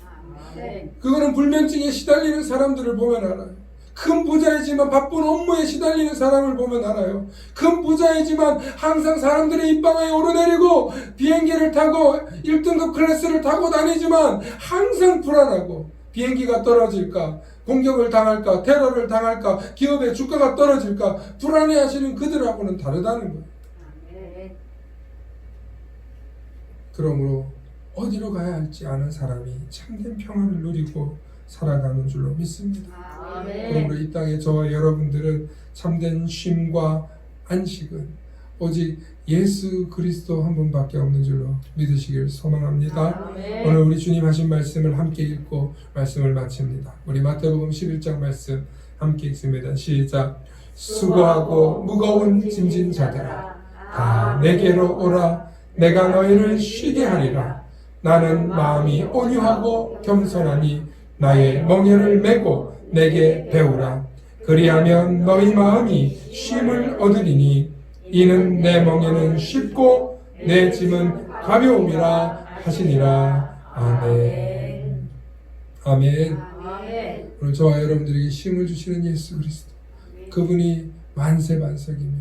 아멘. 그거는 불면증에 시달리는 사람들을 보면 알아요. 큰 부자이지만 바쁜 업무에 시달리는 사람을 보면 알아요. 큰 부자이지만 항상 사람들의 입방아에 오르내리고 비행기를 타고 1등급 클래스를 타고 다니지만 항상 불안하고 비행기가 떨어질까, 공격을 당할까, 테러를 당할까, 기업의 주가가 떨어질까 불안해하시는 그들하고는 다르다는 거예요. 아멘. 그러므로 어디로 가야 할지 아는 사람이 참된 평안을 누리고 살아가는 줄로 믿습니다. 아멘. 그러므로 이 땅에 저와 여러분들은 참된 쉼과 안식은 오직 예수 그리스도 한 분밖에 없는 줄로 믿으시길 소망합니다. 아멘. 오늘 우리 주님 하신 말씀을 함께 읽고 말씀을 마칩니다. 우리 마태복음 11장 말씀 함께 읽습니다. 시작. 수고하고 무거운 짐진 자들아 다 내게로 오라. 내가 너희를 쉬게 하리라. 나는 마음이 온유하고 겸손하니 나의 멍에를 메고 내게 배우라. 그리하면 너희 마음이 쉼을 얻으리니 이는 내 멍에는 쉽고 내 짐은 가벼움이라 하시니라. 아멘. 아멘. 아멘. 오늘 저와 여러분들에게 쉼을 주시는 예수 그리스도, 그분이 만세만석이며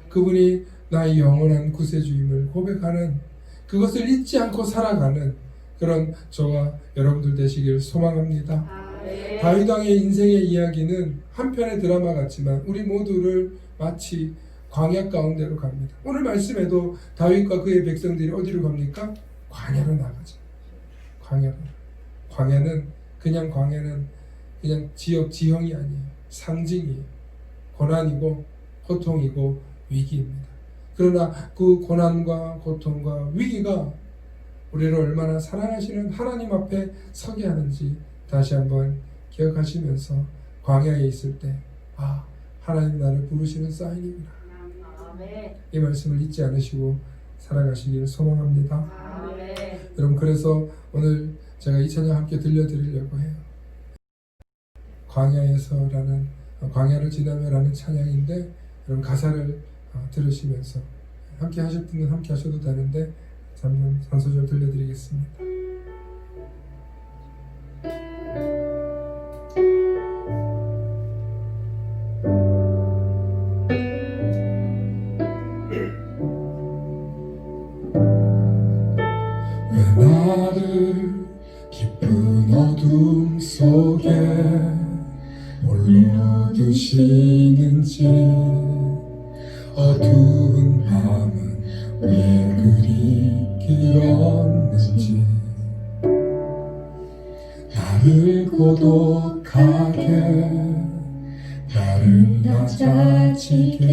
그분이 나의 영원한 구세주임을 고백하는, 그것을 잊지 않고 살아가는 그런 저와 여러분들 되시길 소망합니다. 아멘. 다윗 왕의 인생의 이야기는 한편의 드라마 같지만 우리 모두를 마치 광야 가운데로 갑니다. 오늘 말씀에도 다윗과 그의 백성들이 어디로 갑니까? 광야로 나가죠. 광야로. 광야는 그냥 지형이 아니에요. 상징이에요. 고난이고 고통이고 위기입니다. 그러나 그 고난과 고통과 위기가 우리를 얼마나 사랑하시는 하나님 앞에 서게 하는지 다시 한번 기억하시면서 광야에 있을 때 하나님 나를 부르시는 사인이구나, 아멘. 이 말씀을 잊지 않으시고 살아가시기를 소망합니다. 아멘. 여러분, 그래서 오늘 제가 이 찬양 함께 들려드리려고 해요. 광야를 지나며라는 찬양인데 여러분 가사를 들으시면서 함께 하실 분은 함께 하셔도 되는데 한번 한 소절 들려드리겠습니다. 나를 깊은 어둠 속에 홀로 두시는지 어두운 밤은 왜 그리 길었는지 나를 고독하게 나를 낮아지게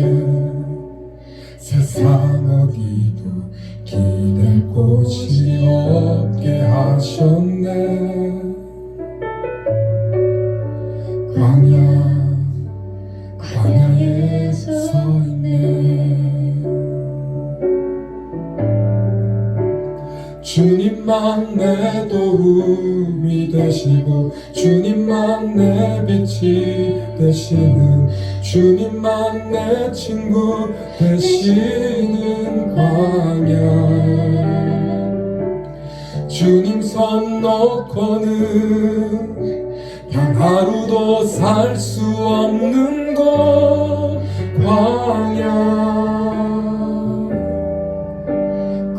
세상 어디도 기댈 곳이 없게 하셨네. 광야에 서 있네. 주님만 내 도움이 되시고 주님만 내 빛이 되시는 주님만 내 친구 되시는 광야. 주님 손 놓고는 단 하루도 살 수 없는 곳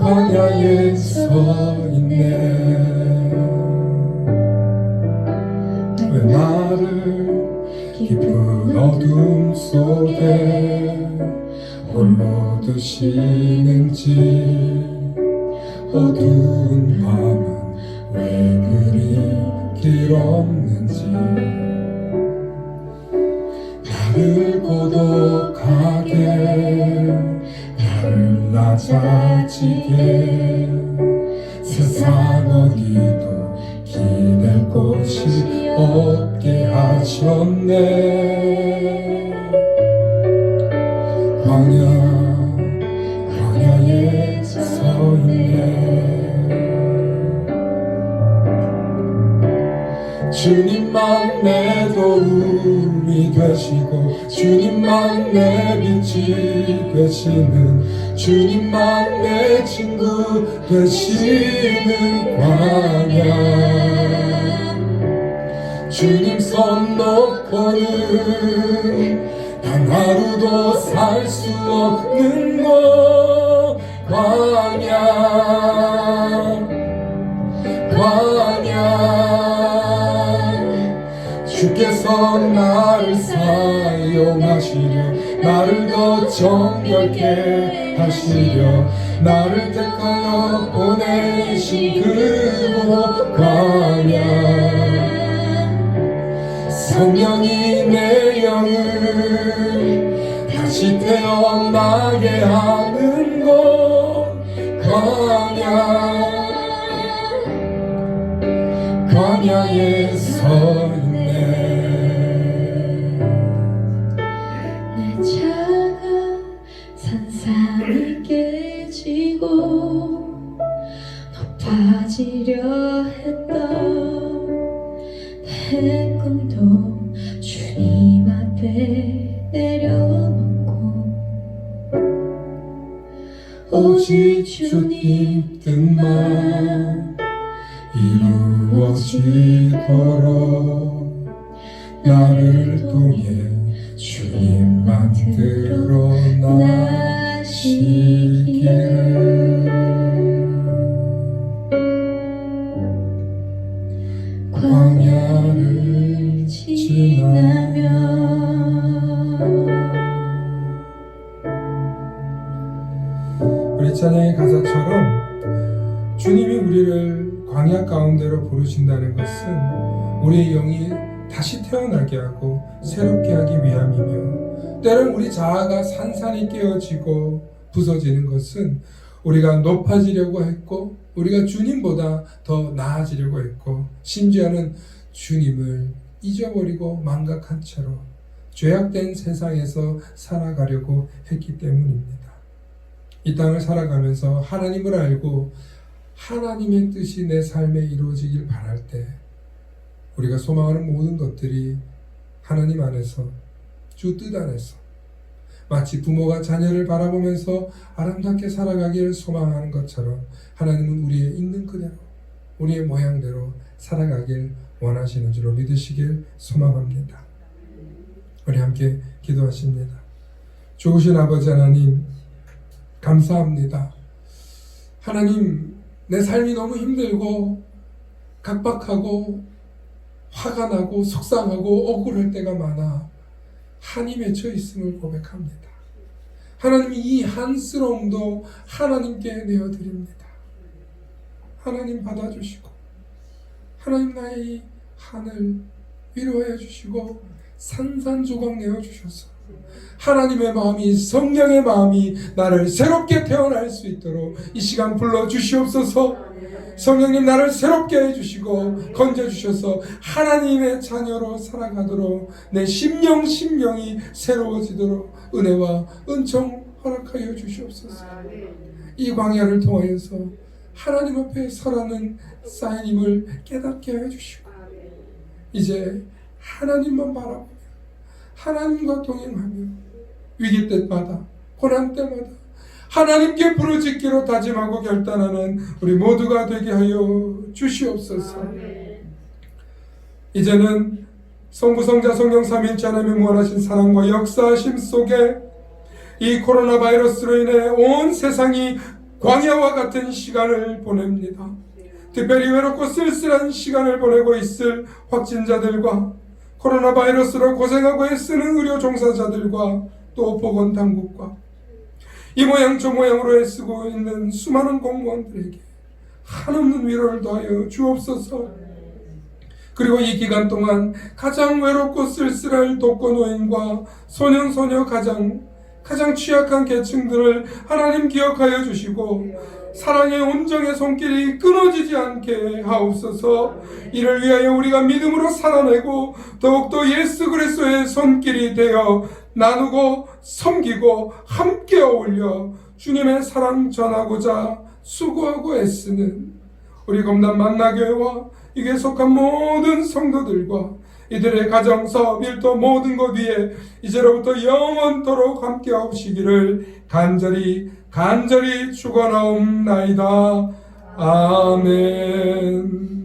광야에 서 있네. 왜 나를 깊은 어둠 속에 홀로 두시는지 어두운 밤은 왜 그리 길었는지 나를 고독하게 나를 낮아지게 세상 어디도 기댈 곳이 없게 하셨네. 광야에 서 있네. 주님만 내 도움이 되시고 주님만 내 빛이 되시는 주님만 내 친구 되시는 광야. 주님 손 놓고는 단 하루도 살 수 없는 곳 광야. 주께서 나를 사용하시려 나를 더 정결케 하시려 나를 택하여 보내신 그곳 광야. 성령이 내 영을 다시 태어나게 하는 곳 광야에 서 있네. 내 차가 산산이 깨지고 높아지려 했던 내 꿈도 주님 앞에 내려놓고 오직 주님 뜻만 이루어지도록 나를 통해 주님만 드러나시기를. 광야를 지나면 우리 찬양의 가사처럼 주님이 우리를 광야 가운데로 부르신다는 것은 우리의 영이 다시 태어나게 하고 새롭게 하기 위함이며, 때론 우리 자아가 산산이 깨어지고 부서지는 것은 우리가 높아지려고 했고 우리가 주님보다 더 나아지려고 했고 심지어는 주님을 잊어버리고 망각한 채로 죄악된 세상에서 살아가려고 했기 때문입니다. 이 땅을 살아가면서 하나님을 알고 하나님의 뜻이 내 삶에 이루어지길 바랄 때 우리가 소망하는 모든 것들이 하나님 안에서 주 뜻 안에서 마치 부모가 자녀를 바라보면서 아름답게 살아가기를 소망하는 것처럼 하나님은 우리의 있는 그대로 우리의 모양대로 살아가길 원하시는 줄로 믿으시길 소망합니다. 우리 함께 기도하십니다. 좋으신 아버지 하나님 감사합니다. 하나님, 내 삶이 너무 힘들고 각박하고 화가 나고 속상하고 억울할 때가 많아 한이 맺혀 있음을 고백합니다. 하나님, 이 한스러움도 하나님께 내어드립니다. 하나님 받아주시고, 하나님 나의 이 한을 위로해 주시고 산산조각 내어주셔서 하나님의 마음이, 성령의 마음이 나를 새롭게 태어날 수 있도록 이 시간 불러주시옵소서. 성령님, 나를 새롭게 해주시고 건져주셔서 하나님의 자녀로 살아가도록 내 심령이 새로워지도록 은혜와 은총 허락하여 주시옵소서. 이 광야를 통하여서 하나님 앞에 서라는 쌓임을 깨닫게 하여 주시고, 이제 하나님만 바라보며 하나님과 동행하며 위기 때마다 고난 때마다 하나님께 부르짖기로 다짐하고 결단하는 우리 모두가 되게 하여 주시옵소서. 이제는 성부, 성자, 성령 삼위일체 하나님의 무한하신 사랑과 역사하심 속에 이 코로나 바이러스로 인해 온 세상이 광야와 같은 시간을 보냅니다. 특별히 외롭고 쓸쓸한 시간을 보내고 있을 확진자들과 코로나 바이러스로 고생하고 애쓰는 의료 종사자들과 또 보건당국과 이 모양 저 모양으로 애쓰고 있는 수많은 공무원들에게 한없는 위로를 더하여 주옵소서. 그리고 이 기간 동안 가장 외롭고 쓸쓸할 독거노인과 소년소녀 가장 취약한 계층들을 하나님 기억하여 주시고 사랑의 온정의 손길이 끊어지지 않게 하옵소서. 이를 위하여 우리가 믿음으로 살아내고 더욱더 예수 그리스도의 손길이 되어 나누고 섬기고 함께 어울려 주님의 사랑 전하고자 수고하고 애쓰는 우리 검단 만나교회와 이에 속한 모든 성도들과 이들의 가정, 사업, 일터 모든 것 위에 이제로부터 영원토록 함께 하시기를 간절히 축원하옵나이다. 아멘.